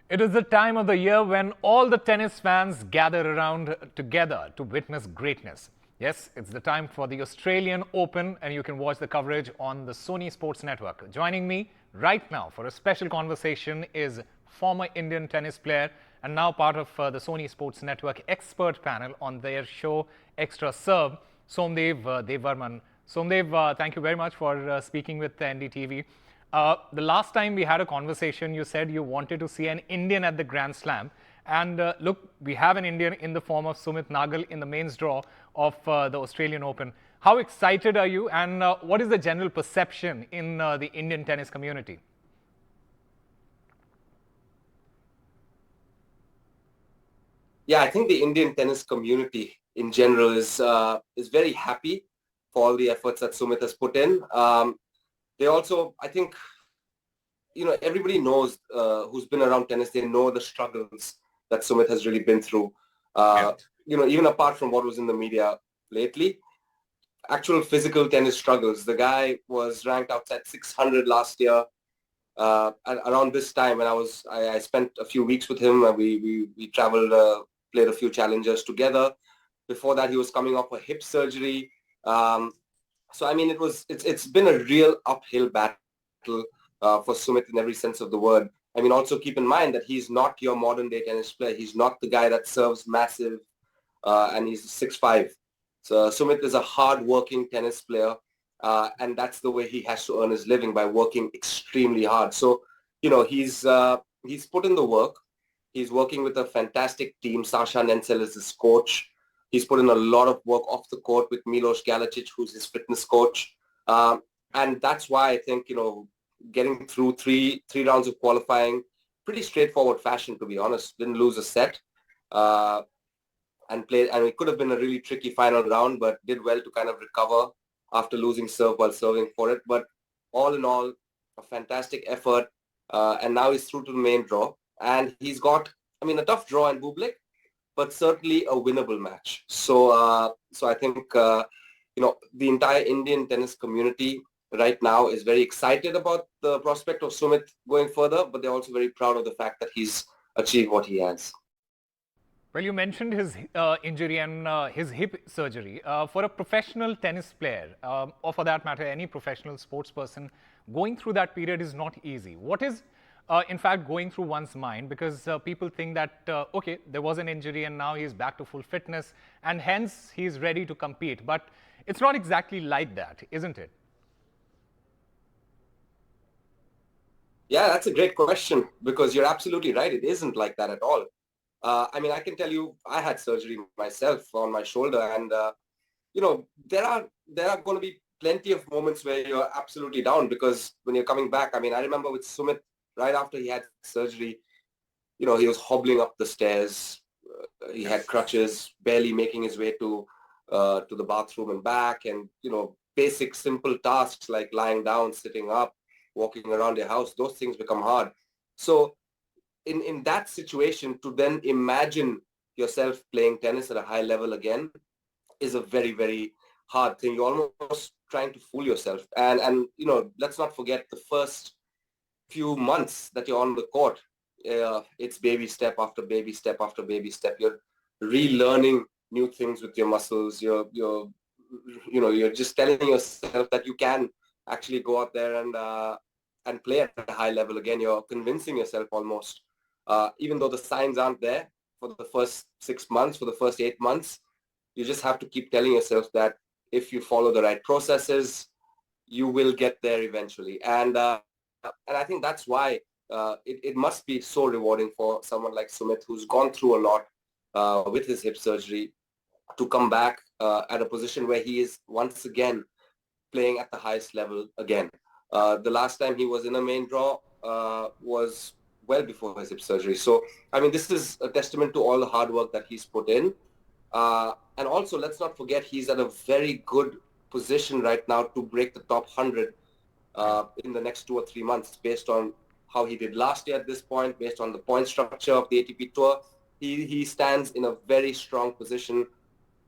It is the time of the year when all the tennis fans gather around together to witness greatness. Yes, it's the time for the Australian Open, and you can watch the coverage on the Sony Sports Network. Joining me right now for a special conversation is former Indian tennis player and now part of the Sony Sports Network expert panel on their show Extra Serve, Somdev Devvarman. Somdev, thank you very much for speaking with the NDTV. The last time we had a conversation, you said you wanted to see an Indian at the Grand Slam. And look, we have an Indian in the form of Sumit Nagal in the mains draw of the Australian Open. How excited are you, and what is the general perception in the Indian tennis community? Yeah, I think the Indian tennis community in general is very happy for all the efforts that Sumit has put in. They also, I think, everybody knows who's been around tennis. They know the struggles that Sumit has really been through. Yeah. Even apart from what was in the media lately, actual physical tennis struggles. The guy was ranked outside 600 last year. Around this time, when I spent a few weeks with him. We traveled, played a few challengers together. Before that, he was coming off a hip surgery. So I mean, it's been a real uphill battle for Sumit in every sense of the word. I mean, also keep in mind that he's not your modern day tennis player. He's not the guy that serves massive, and he's 6'5". So Sumit is a hard-working tennis player. And that's the way he has to earn his living, by working extremely hard. So, he's put in the work. He's working with a fantastic team. Sasha Nensel is his coach. He's put in a lot of work off the court with Milos Galicic, who's his fitness coach. And that's why I think, getting through three rounds of qualifying, pretty straightforward fashion, to be honest. Didn't lose a set. And it could have been a really tricky final round, but did well to kind of recover after losing serve while serving for it. But all in all, a fantastic effort. And now he's through to the main draw. And he's got, a tough draw in Bublik, but certainly a winnable match. So I think, the entire Indian tennis community right now is very excited about the prospect of Sumit going further, but they're also very proud of the fact that he's achieved what he has. Well, you mentioned his injury and his hip surgery. For a professional tennis player, or for that matter, any professional sports person, going through that period is not easy. What is, in fact, going through one's mind? Because people think that, okay, there was an injury and now he's back to full fitness and hence he's ready to compete. But it's not exactly like that, isn't it? Yeah, that's a great question, because you're absolutely right. It isn't like that at all. I can tell you, I had surgery myself on my shoulder, and there are going to be plenty of moments where you're absolutely down, because when you're coming back, I remember with Sumit, right after he had surgery, he was hobbling up the stairs. He had crutches, barely making his way to the bathroom and back, and basic simple tasks like lying down, sitting up, walking around your house, those things become hard. So in that situation, to then imagine yourself playing tennis at a high level again is a very, very hard thing. You're almost trying to fool yourself. And let's not forget the first few months that you're on the court. It's baby step after baby step after baby step. You're relearning new things with your muscles. You're just telling yourself that you can actually go out there and play at a high level again. You're convincing yourself almost. Even though the signs aren't there for the first 6 months, for the first 8 months, you just have to keep telling yourself that if you follow the right processes, you will get there eventually. And I think that's why it must be so rewarding for someone like Sumit, who's gone through a lot with his hip surgery, to come back at a position where he is once again playing at the highest level again. The last time he was in a main draw was well before his hip surgery. So, this is a testament to all the hard work that he's put in. And also, let's not forget, he's at a very good position right now to break the top 100 in the next 2 or 3 months, based on how he did last year at this point, based on the point structure of the ATP Tour. He stands in a very strong position.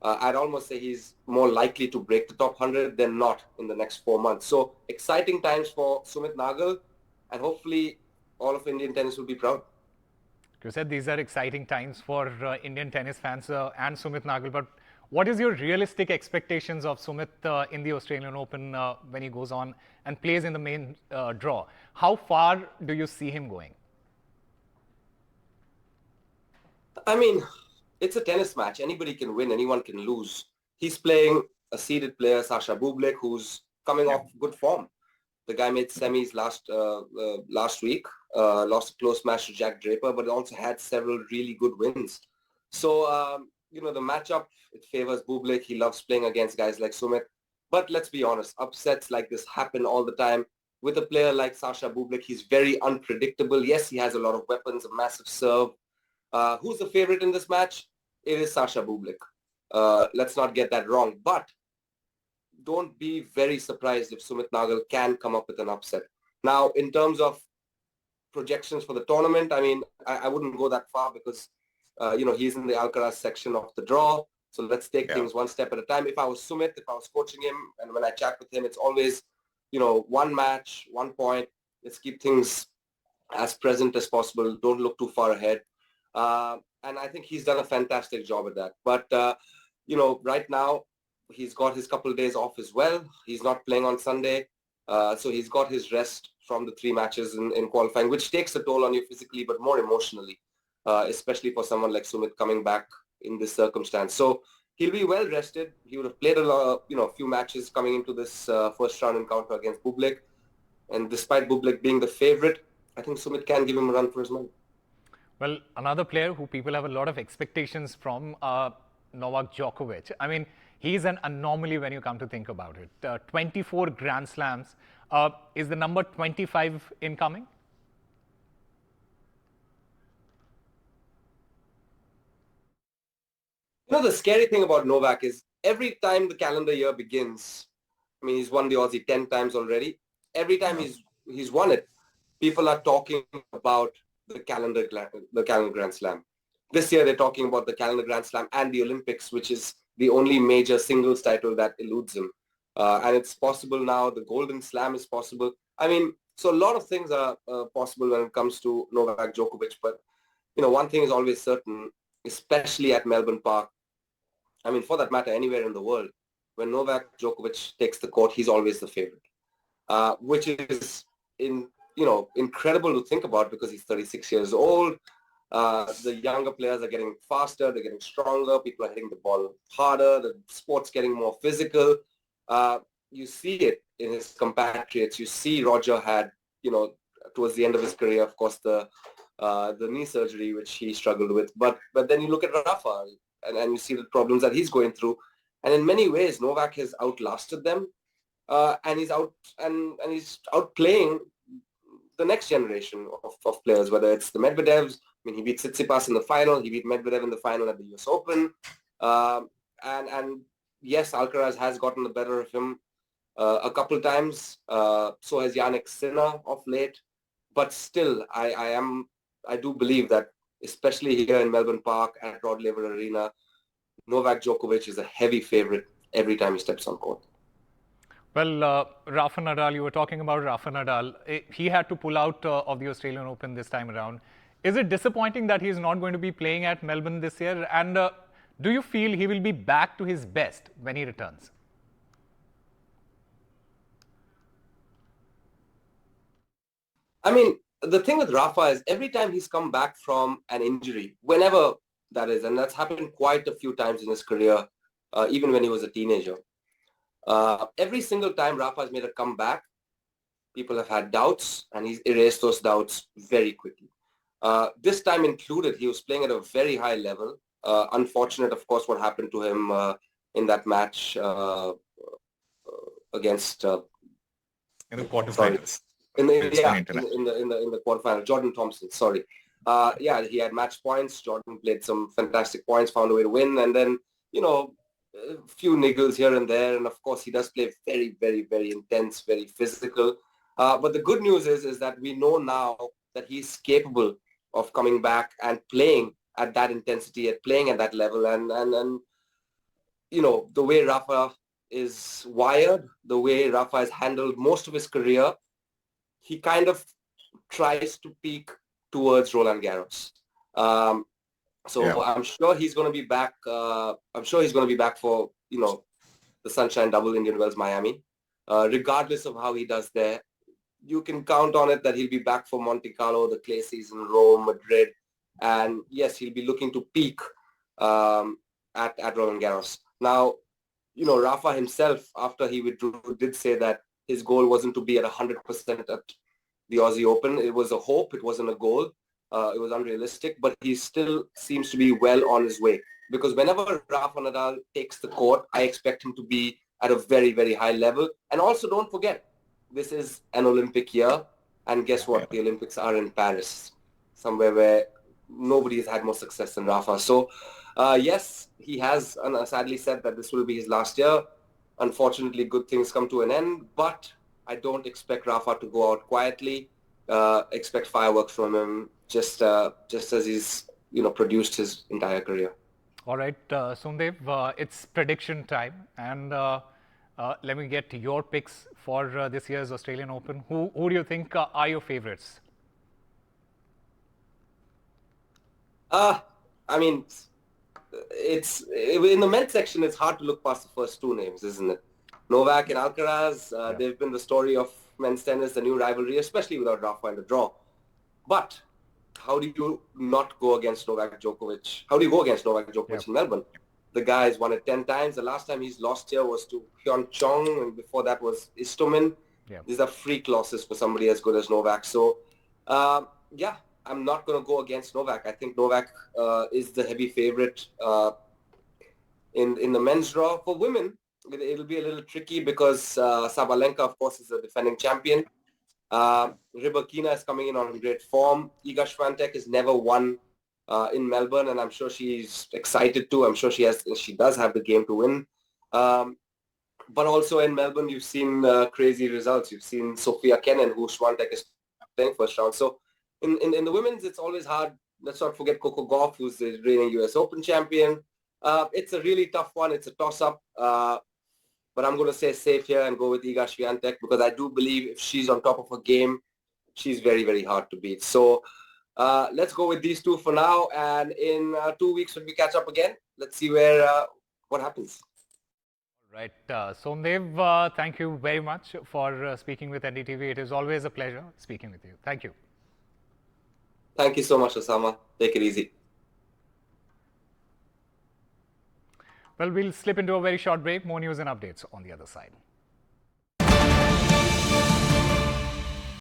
I'd almost say he's more likely to break the top 100 than not in the next 4 months. So exciting times for Sumit Nagal, and hopefully all of Indian tennis will be proud. You said these are exciting times for Indian tennis fans and Sumit Nagal, but what is your realistic expectations of Sumit in the Australian Open when he goes on and plays in the main draw? How far do you see him going? I mean, it's a tennis match. Anybody can win. Anyone can lose. He's playing a seeded player, Sasha Bublik, who's coming off good form. The guy made semis last week, lost a close match to Jack Draper, but also had several really good wins. So, the matchup, it favors Bublik. He loves playing against guys like Sumit. But let's be honest, upsets like this happen all the time. With a player like Sasha Bublik, he's very unpredictable. Yes, he has a lot of weapons, a massive serve. Who's the favorite in this match? It is Sasha Bublik. Let's not get that wrong. But don't be very surprised if Sumit Nagal can come up with an upset. Now, in terms of projections for the tournament, I mean, I wouldn't go that far because, he's in the Alcaraz section of the draw. So let's take things one step at a time. If I was Sumit, if I was coaching him, and when I chat with him, it's always, one match, 1 point. Let's keep things as present as possible. Don't look too far ahead. And I think he's done a fantastic job at that. But, right now, he's got his couple of days off as well. He's not playing on Sunday. So he's got his rest from the 3 matches in qualifying, which takes a toll on you physically, but more emotionally, especially for someone like Sumit coming back in this circumstance. So he'll be well rested. He would have played a few matches coming into this first round encounter against Bublik. And despite Bublik being the favorite, I think Sumit can give him a run for his money. Well, another player who people have a lot of expectations from, Novak Djokovic. I mean, he's an anomaly when you come to think about it. 24 Grand Slams. Is the number 25 incoming? The scary thing about Novak is every time the calendar year begins, I mean, he's won the Aussie 10 times already. Every time he's won it, people are talking about the calendar Grand Slam. This year, they're talking about the calendar Grand Slam and the Olympics, which is the only major singles title that eludes him. And it's possible now. The Golden Slam is possible. I mean, so a lot of things are possible when it comes to Novak Djokovic. But, one thing is always certain, especially at Melbourne Park. I mean, for that matter, anywhere in the world, when Novak Djokovic takes the court, he's always the favorite, which is incredible to think about because he's 36 years old. The younger players are getting faster, they're getting stronger, people are hitting the ball harder, the sport's getting more physical. You see it in his compatriots. You see Roger had, towards the end of his career, of course, the knee surgery, which he struggled with. But then you look at Rafa and you see the problems that he's going through. And in many ways, Novak has outlasted them. And he's outplaying the next generation of players, whether it's the Medvedevs. I mean, he beat Tsitsipas in the final. He beat Medvedev in the final at the US Open. And yes, Alcaraz has gotten the better of him a couple of times. So has Jannik Sinner of late. But still, I do believe that, especially here in Melbourne Park at Rod Laver Arena, Novak Djokovic is a heavy favorite every time he steps on court. Well, Rafa Nadal, you were talking about Rafa Nadal. He had to pull out of the Australian Open this time around. Is it disappointing that he's not going to be playing at Melbourne this year? And do you feel he will be back to his best when he returns? I mean, the thing with Rafa is every time he's come back from an injury, whenever that is, and that's happened quite a few times in his career, even when he was a teenager. Every single time Rafa has made a comeback, people have had doubts, and he's erased those doubts very quickly. This time included, he was playing at a very high level. Unfortunate, of course, what happened to him in that match against in the quarterfinals. In the quarterfinal, Jordan Thompson. Sorry. He had match points. Jordan played some fantastic points, found a way to win, and then a few niggles here and there. And of course, he does play very, very, very intense, very physical. But the good news is that we know now that he's capable of coming back and playing at that intensity, at playing at that level. And the way Rafa is wired, the way Rafa has handled most of his career, he kind of tries to peak towards Roland Garros. So Yeah. I'm sure he's going to be back. I'm sure he's going to be back for, the Sunshine Double Indian Wells Miami. Regardless of how he does there, you can count on it that he'll be back for Monte Carlo, the clay season, Rome, Madrid. And yes, he'll be looking to peak at Roland Garros. Now, Rafa himself, after he withdrew, did say that his goal wasn't to be at 100% at the Aussie Open. It was a hope. It wasn't a goal. It was unrealistic, but he still seems to be well on his way. Because whenever Rafa Nadal takes the court, I expect him to be at a very, very high level. And also don't forget, this is an Olympic year. And guess what? The Olympics are in Paris, somewhere where nobody has had more success than Rafa. So, yes, he has sadly said that this will be his last year. Unfortunately, good things come to an end, but I don't expect Rafa to go out quietly. Expect fireworks from him, just as he's produced his entire career. All right, Somdev, it's prediction time, and let me get your picks for this year's Australian Open. Who do you think are your favorites? I mean, it's in the men's section. It's hard to look past the first two names, isn't it? Novak and Alcaraz. They've been the story of men's tennis, the new rivalry, especially without Rafa in the draw. But how do you not go against Novak Djokovic? How do you go against Novak Djokovic in Melbourne? The guy has won it 10 times. The last time he's lost here was to Hyun Chong, and before that was Istomin. These are freak losses for somebody as good as Novak. So, I'm not going to go against Novak. I think Novak is the heavy favorite in the men's draw. For women, it'll be a little tricky because Sabalenka, of course, is the defending champion. Rybakina is coming in on great form. Iga Swiatek has never won in Melbourne, and I'm sure she's excited to. I'm sure she does have the game to win. But also in Melbourne, you've seen crazy results. You've seen Sophia Kenin, who Swiatek is playing first round. So in the women's, it's always hard. Let's not forget Coco Gauff, who's the reigning US Open champion. It's a really tough one. It's a toss-up. But I'm going to say safe here and go with Iga Swiatek because I do believe if she's on top of her game, she's very, very hard to beat. So let's go with these two for now. And in 2 weeks when we catch up again, let's see what happens. All right. Somdev, thank you very much for speaking with NDTV. It is always a pleasure speaking with you. Thank you. Thank you so much, Osama. Take it easy. Well, we'll slip into a very short break. More news and updates on the other side.